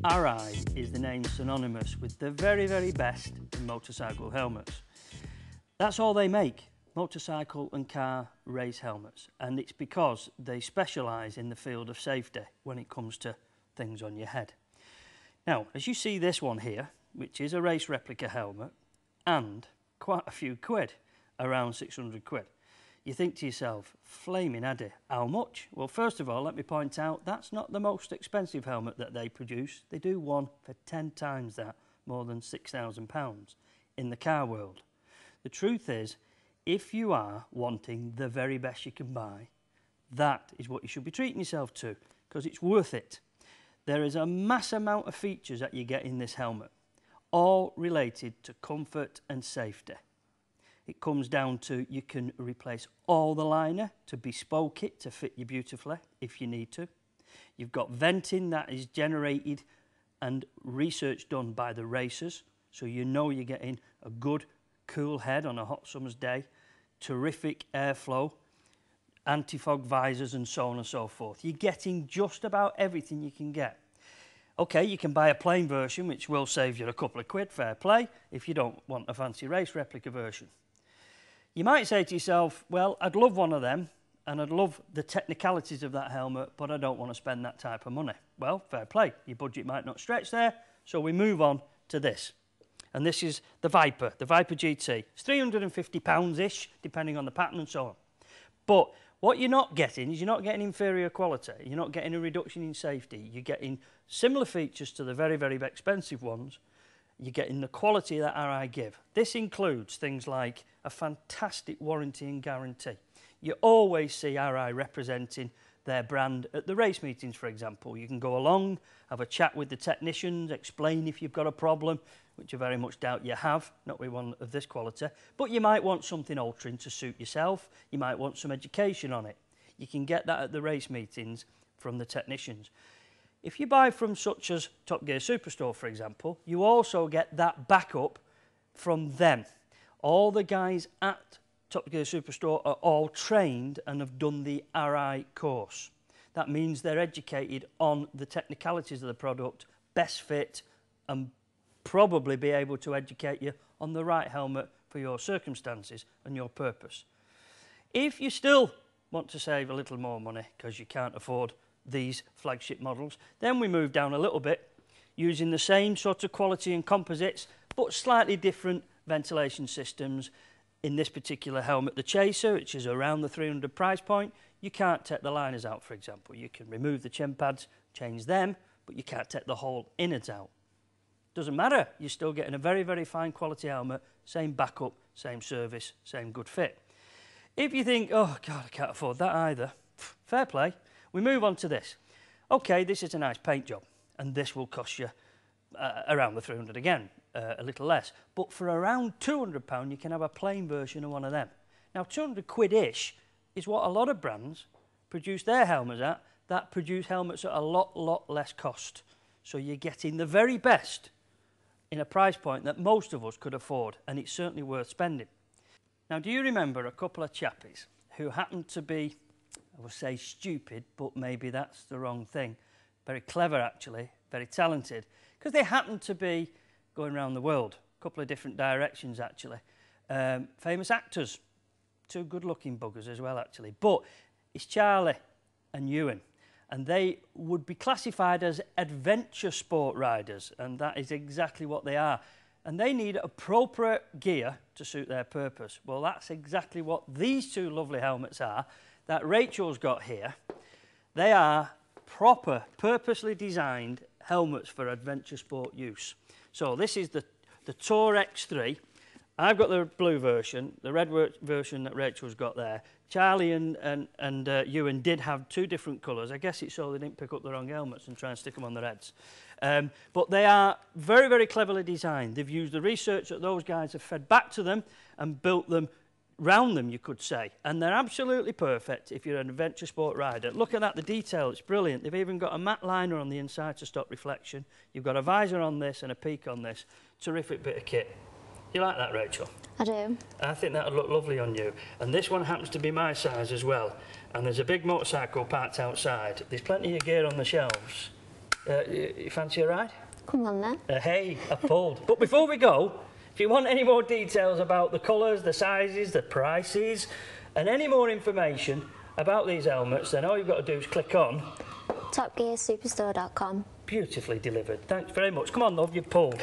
Arai is the name synonymous with the very, very best in motorcycle helmets. That's all they make, motorcycle and car race helmets, and it's because they specialise in the field of safety when it comes to things on your head. Now, as you see this one here, which is a race replica helmet, and quite a few quid, around 600 quid. You think to yourself, flaming addy, how much? Well, first of all, let me point out, that's not the most expensive helmet that they produce. They do one for 10 times that, more than £6,000 in the car world. The truth is, if you are wanting the very best you can buy, that is what you should be treating yourself to, because it's worth it. There is a mass amount of features that you get in this helmet, all related to comfort and safety. It comes down to you can replace all the liner to bespoke it to fit you beautifully if you need to. You've got venting that is generated and research done by the racers, so you know you're getting a good cool head on a hot summer's day, terrific airflow, anti-fog visors and so on and so forth. You're getting just about everything you can get. Okay, you can buy a plain version which will save you a couple of quid, fair play, if you don't want a fancy race replica version. You might say to yourself, well, I'd love one of them and I'd love the technicalities of that helmet, but I don't want to spend that type of money. Well, fair play. Your budget might not stretch there, so we move on to this. And this is the Viper GT. It's £350-ish, depending on the pattern and so on. But what you're not getting is you're not getting inferior quality. You're not getting a reduction in safety. You're getting similar features to the very, very expensive ones. You're getting the quality that Arai give. This includes things like a fantastic warranty and guarantee. You always see Arai representing their brand at the race meetings, for example. You can go along, have a chat with the technicians, explain if you've got a problem, which I very much doubt you have, not with one of this quality. But you might want something altering to suit yourself. You might want some education on it. You can get that at the race meetings from the technicians. If you buy from such as Topgear Superstore, for example, you also get that backup from them. All the guys at Topgear Superstore are all trained and have done the Arai course. That means they're educated on the technicalities of the product, best fit, and probably be able to educate you on the right helmet for your circumstances and your purpose. If you still want to save a little more money because you can't afford these flagship models, then we move down a little bit using the same sort of quality and composites but slightly different ventilation systems. In this particular helmet, the Chaser, which is around the 300 price point, you can't take the liners out, for example. You can remove the chin pads, change them, but you can't take the whole innards out. Doesn't matter, you're still getting a very, very fine quality helmet, same backup, same service, same good fit. If you think, oh God, I can't afford that either, fair play. We move on to this. Okay, this is a nice paint job, and this will cost you around the 300 again, a little less. But for around £200, you can have a plain version of one of them. Now, 200 quid-ish is what a lot of brands produce their helmets at, that produce helmets at a lot less cost. So you're getting the very best in a price point that most of us could afford, and it's certainly worth spending. Now, do you remember a couple of chappies who happened to be, I would say stupid, but maybe that's the wrong thing. Very clever, actually, very talented, because they happened to be going around the world, a couple of different directions, actually. Famous actors, two good-looking buggers as well, actually. But it's Charlie and Ewan, and they would be classified as adventure sport riders, and that is exactly what they are. And they need appropriate gear to suit their purpose. Well, that's exactly what these two lovely helmets are that Rachel's got here. They are proper, purposely designed helmets for adventure sport use. So this is the Tour X3. I've got the blue version, the red version that Rachel's got there. Charlie and Ewan did have two different colours. I guess it's so they didn't pick up the wrong helmets and try and stick them on their heads. But they are very, very cleverly designed. They've used the research that those guys have fed back to them and built them round them, you could say. And they're absolutely perfect if you're an adventure sport rider. Look at that, the detail, it's brilliant. They've even got a matte liner on the inside to stop reflection. You've got a visor on this and a peak on this. Terrific bit of kit. You like that, Rachel? I do. I think that would look lovely on you. And this one happens to be my size as well. And there's a big motorcycle parked outside. There's plenty of gear on the shelves. You fancy a ride? Come on then. Hey, I pulled. But before we go, if you want any more details about the colours, the sizes, the prices, and any more information about these helmets, then all you've got to do is click on Topgear Superstore.com. Beautifully delivered. Thanks very much. Come on, love, you've pulled.